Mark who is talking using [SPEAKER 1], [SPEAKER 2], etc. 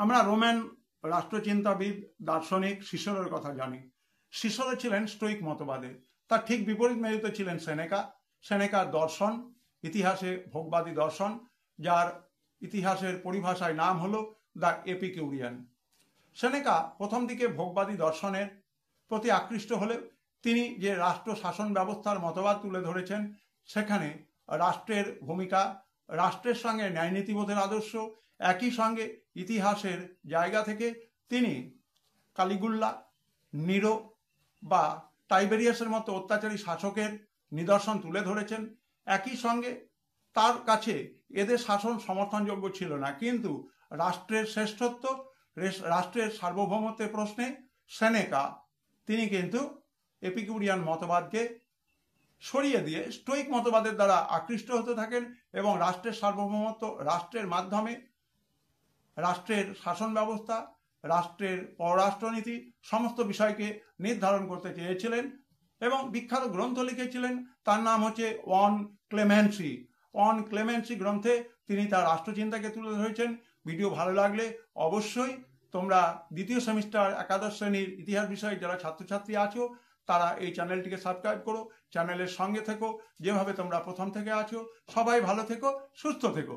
[SPEAKER 1] আমরা রোমান রাষ্ট্রচিন্তাবিদ দার্শনিক সিসেরোর কথা জানি। সিসেরো ছিলেন স্টোইক মতবাদের, তার ঠিক বিপরীত মেরুতে ছিলেন সেনেকা। সেনেকার দর্শন ইতিহাসে ভোগবাদী দর্শন, যার ইতিহাসের পরিভাষায় নাম হলো দ্য এপিকিউরিয়ান। সেনেকা প্রথম দিকে ভোগবাদী দর্শনের প্রতি আকৃষ্ট হলেও তিনি যে রাষ্ট্র শাসন ব্যবস্থার মতবাদ তুলে ধরেছেন, সেখানে রাষ্ট্রের ভূমিকা, রাষ্ট্রের সঙ্গে ন্যায়নীতিবোধের আদর্শ, একই সঙ্গে ইতিহাসের জায়গা থেকে তিনি কালিগুল্লা, নিরো বা টাইবেরিয়াসের মতো অত্যাচারী শাসকের নিদর্শন তুলে ধরেছেন। একই সঙ্গে তার কাছে এদের শাসন সমর্থনযোগ্য ছিল না, কিন্তু রাষ্ট্রের শ্রেষ্ঠত্ব, রাষ্ট্রের সার্বভৌমত্বের প্রশ্নে সেনেকা তিনি কিন্তু এপিকিউরিয়ান মতবাদকে সরিয়ে দিয়ে স্টোইক মতবাদের দ্বারা আকৃষ্ট হতে থাকেন এবং রাষ্ট্রের সার্বভৌমত্ব, রাষ্ট্রের মাধ্যমে রাষ্ট্রের শাসন ব্যবস্থা, রাষ্ট্রের পররাষ্ট্রনীতি সমস্ত বিষয়কে নির্ধারণ করতে চেয়েছিলেন এবং বিখ্যাত গ্রন্থ লিখেছিলেন। তার নাম হচ্ছে অন ক্লেমেন্সি। অন ক্লেমেন্সি গ্রন্থে তিনি তার রাষ্ট্রচিন্তাকে তুলে ধরেছেন। ভিডিও ভালো লাগলে অবশ্যই তোমরা দ্বিতীয় সেমিস্টার একাদশ শ্রেণীর ইতিহাস বিষয়ে যারা ছাত্রছাত্রী আছো তারা এই চ্যানেলটিকে সাবস্ক্রাইব করো, চ্যানেলের সঙ্গে থেকো, যেভাবে তোমরা প্রথম থেকে আছো। সবাই ভালো থেকো, সুস্থ থেকো।